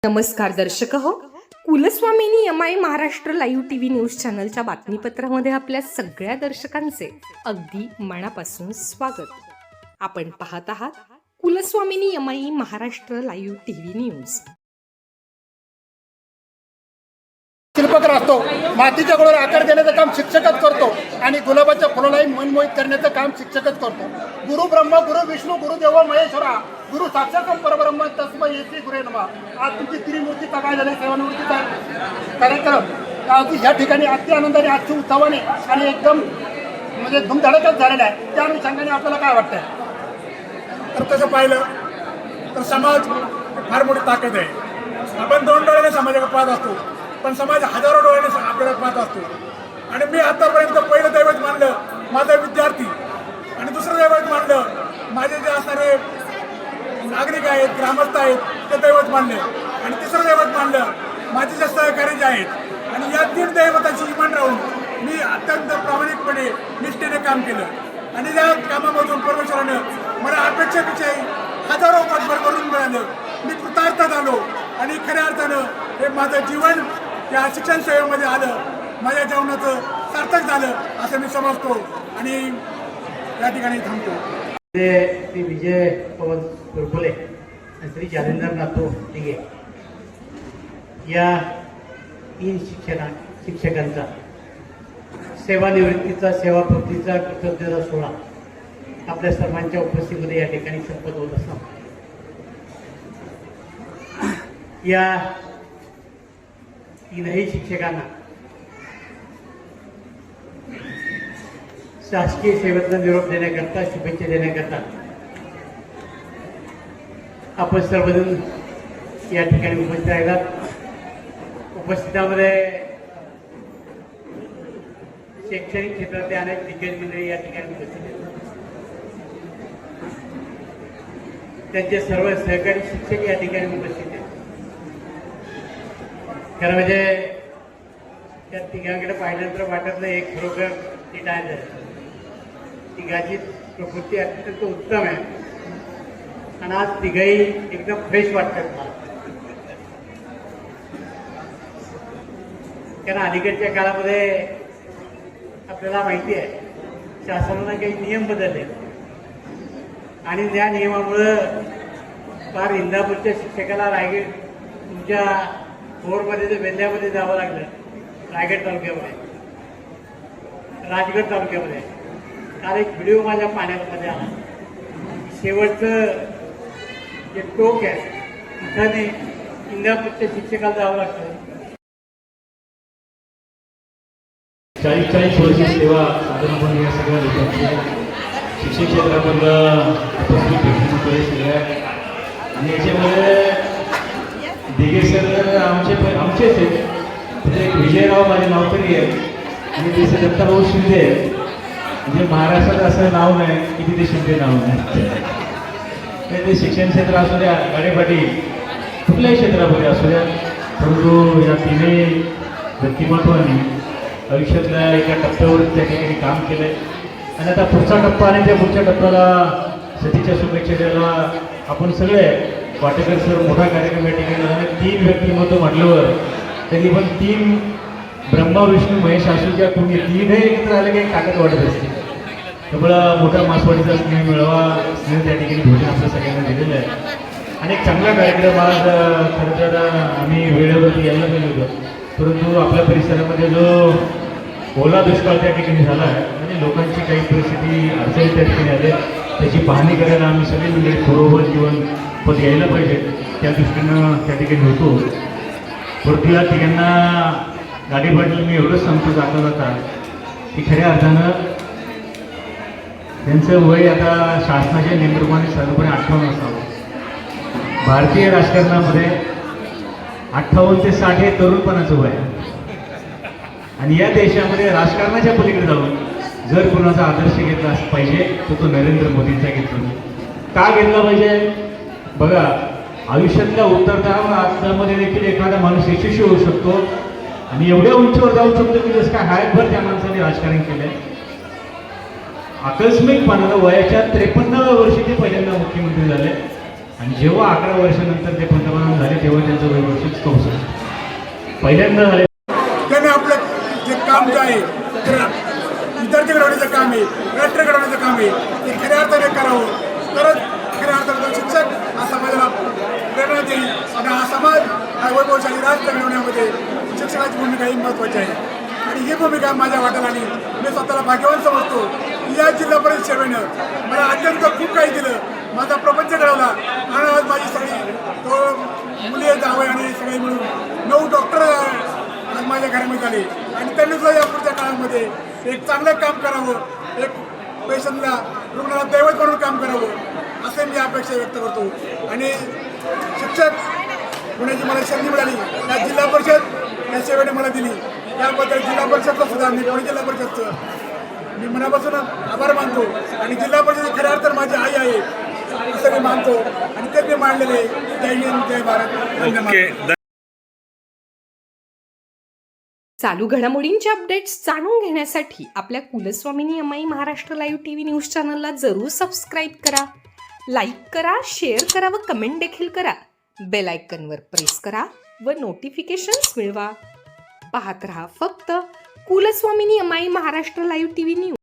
नमस्कार दर्शक हो, Kulswamini MI Maharashtra live TV news चॅनलच्या बातमीपत्रामध्ये आपल्या सगळ्या दर्शकांचे अगदी मनापासून स्वागत. आपण पाहत आहात Kulswamini MI Maharashtra live TV news. शिल्पकार असतो, मातीच्या गोळ्यावर आकार देण्याचं काम शिक्षकच करतो आणि गुलाबाच्या फुलालाही मनमोहित करण्याचं काम शिक्षकच करतो. गुरु ब्रह्मा गुरु विष्णू गुरुदेव महेश्वरा गुरु साक्षात परब्रह्म तस्मै श्री गुरे नमः. आज तुमची त्रिमूर्तीचा काय झाला सेवानिवृत्तीचा कार्यक्रम आज या ठिकाणी अति आनंदाने आजच्या उत्सवाने आणि एकदम म्हणजे धुमधडकच झालेला आहे. त्या अनुषंगाने आपल्याला काय वाटतंय? तर तसं पाहिलं तर समाज फार मोठी ताकद आहे. आपण दोन डोळ्याने समाजाकडे पाहत असतो, पण समाज हजारो डोळ्याने आपल्याला पाहत असतो. आणि मी आतापर्यंत पहिलं दैवत मानलं माझा विद्यार्थी, आणि दुसरं दैवत मानलं माझे जे असणारे नागरिक आहेत, ग्रामस्थ आहेत ते दैवत मानले, आणि तिसरं दैवत मानलं माझे जे सहकारी जे आहेत. आणि या तीन दैवताची इमान राहून मी अत्यंत प्रामाणिकपणे निष्ठेने काम केलं, आणि या कामामधून परमेश्वरानं मला अपेक्षेपेक्षाही हजारो पटभर करून मिळालं. मी कृतार्थ झालो, आणि खऱ्या अर्थानं हे माझं जीवन या शिक्षण सेवेमध्ये आलं, माझ्या जीवनाचं सार्थक झालं असं मी समजतो, आणि या ठिकाणी थांबतो. श्री विजय पवन कुरकुले आणि श्री जालिंदर नाथू दिघे या तीन शिक्षकांचा सेवानिवृत्तीचा सेवापूर्तीचा कृतज्ञता सोहळा आपल्या सर्वांच्या उपस्थितीमध्ये या ठिकाणी संपन्न होत असतो. या तीनही शिक्षकांना शासकीय सेवेतला निरोप देण्याकरता, शुभेच्छा देण्याकरता आपण सर्वजण या ठिकाणी उपस्थित राहिलात. उपस्थितामध्ये शैक्षणिक क्षेत्रातले अनेक दिग्गज मंडळी या ठिकाणी उपस्थित आहेत. त्यांचे सर्व सहकारी शिक्षक या ठिकाणी उपस्थित आहेत. खरं म्हणजे त्या तिघांकडे पाहिल्यानंतर वाटत नाही एक खरोखर ती काय झालं. तिघाची प्रकृती अत्यंत उत्तम आहे, आणि आज तिघही एकदम फ्रेश वाटतात मला. कारण अलीकडच्या काळामध्ये आपल्याला माहिती आहे शासनाने काही नियम बदलले, आणि त्या नियमामुळं फार इंदापूरच्या शिक्षकाला रायगड तुमच्या भोरमध्ये ते वेल्ह्यामध्ये जावं लागलं. रायगड तालुक्यामध्ये, राजगड तालुक्यामध्ये काल एक व्हिडिओ माझ्या पाण्यामध्ये आला. शेवटचं जे टोक आहे तिथं इंदापूरच्या शिक्षकाला जावं लागतं. 40 वर्षी सेवा साधारणपणे या सगळ्या लोकांची शिक्षण क्षेत्रामधलं सगळ्या, आणि याच्यामध्ये दिघे सर आमचेच आहेत. म्हणजे विजयराव माझे नाव तरी आहे, आणि तिथे दत्ताभाऊ शिंदे आहेत. म्हणजे महाराष्ट्रात असं नाव नाही की तिथे शिंदे नाव नाही. ते शिक्षण क्षेत्र असू द्या, गाडीपाटी कुठल्याही क्षेत्रामध्ये असू द्या, परंतु या तिन्ही व्यक्तिमत्वांनी आयुष्यातल्या एका टप्प्यावर त्या ठिकाणी काम केलं आहे. आणि आता पुढचा टप्पा, आणि त्या पुढच्या टप्प्याला सतीच्या शुभेच्छा द्यायला आपण सगळे वाटेकर सर मोठा कार्यक्रम या ठिकाणी झाला. 3 व्यक्तिमत्व म्हटल्यावर त्यांनी पण 3 ब्रह्मा विष्णू महेश असूच्या तुम्ही 3 एकत्र आले काही ताकद वाटत असते. त्यामुळं मोठा मासवाडीचा स्नेह मिळवा, स्नेह त्या ठिकाणी भोजन आपल्या सगळ्यांना दिलेलं आहे. आणि एक चांगला कार्यक्रम आज खरं तर आम्ही वेळेवरती यायला गेलो होतो, परंतु आपल्या परिसरामध्ये जो ओला दुष्काळ त्या ठिकाणी झाला आहे, म्हणजे लोकांची काही परिस्थिती अडचणी त्या ठिकाणी आल्या, त्याची पाहणी करायला आम्ही सगळे म्हणजे बरोबर जीवन पद यायला पाहिजे त्या दृष्टीनं त्या ठिकाणी होतो. परंतु या ठिकाणा गाडी पाटील मी एवढंच सांगतो जाता जाता की खऱ्या अर्थानं त्यांचं वय आता शासनाच्या नियमाप्रमाणे साधारणपणे 58 असावं. भारतीय राजकारणामध्ये 58 ते 60 हे तरुणपणाचं वय आहे, आणि या देशामध्ये राजकारणाच्या पलीकडे जाऊन जर कोणाचा आदर्श घेतला पाहिजे तर तो नरेंद्र मोदींचा घेतला. का घेतला पाहिजे? बघा, आयुष्यातल्या उतरत्यामध्ये देखील एखादा माणूस यशस्वी होऊ शकतो, आणि एवढ्या उंचीवर जाऊ शकतो की जसं काय हायभर त्या माणसाने राजकारण केलंय. आकस्मिकपणानं वयाच्या 53व्या वर्षी ते पहिल्यांदा मुख्यमंत्री झाले, आणि जेव्हा 11 वर्षानंतर ते पंतप्रधान झाले तेव्हा त्यांचं वय वर्ष 64. पहिल्यांदा झाले. त्याने आपलं जे काम जे आहे ते विद्यार्थी घडवण्याचं काम आहे, राष्ट्र घडवण्याचं काम आहे, ते खऱ्या अर्थाने करावं. तरच खऱ्या अर्थाने शिक्षक हा समाजाला प्रेरणा देईल आणि हा समाज हा वैभवशाली राष्ट्र घडवण्यामध्ये शिक्षकाची भूमिका ही महत्त्वाची आहे. आणि ही भूमिका माझ्या वाट्याला आली. मी स्वतःला भाग्यवान समजतो की या जिल्हा परिषद सेवेनं मला अत्यंत खूप काही दिलं, माझा प्रपंच घडवला आणि आज माझी सगळी तो मुली जावं आणि सगळे मिळून 9 डॉक्टर आज माझ्या घरामध्ये आले आणि त्यांनी सुद्धा या पुढच्या काळामध्ये एक चांगलं काम करावं, एक पेशंटला रुग्णाला दैवत म्हणून काम करावं असे मी अपेक्षा व्यक्त करतो. आणि शिक्षक होण्याची मला संधी मिळाली त्या जिल्हा परिषद या सेवेने मला दिली, त्याबद्दल जिल्हा परिषदचं सुद्धा मी पुणे जिल्हा परिषदचं मी मनापासून आभार मानतो. आणि जिल्हा परिषद खऱ्या अर्थानं माझी आई आहे असं मी मानतो आणि तेच मी मांडलेले. जय हिंद, जय भारत, धन्यवाद. चालू घडामोडींचे अपडेट्स जाणून घेण्यासाठी आपल्या कुलस्वामिनी अमाई महाराष्ट्र लाईव्ह टीव्ही न्यूज चॅनलला जरूर सबस्क्राईब करा, लाईक करा, शेअर करा व कमेंट देखील करा. बेल आयकॉनवर प्रेस करा व नोटिफिकेशन्स मिळवा. पाहत रहा फक्त कुलस्वामिनी अमाई महाराष्ट्र लाईव्ह टीव्ही न्यूज.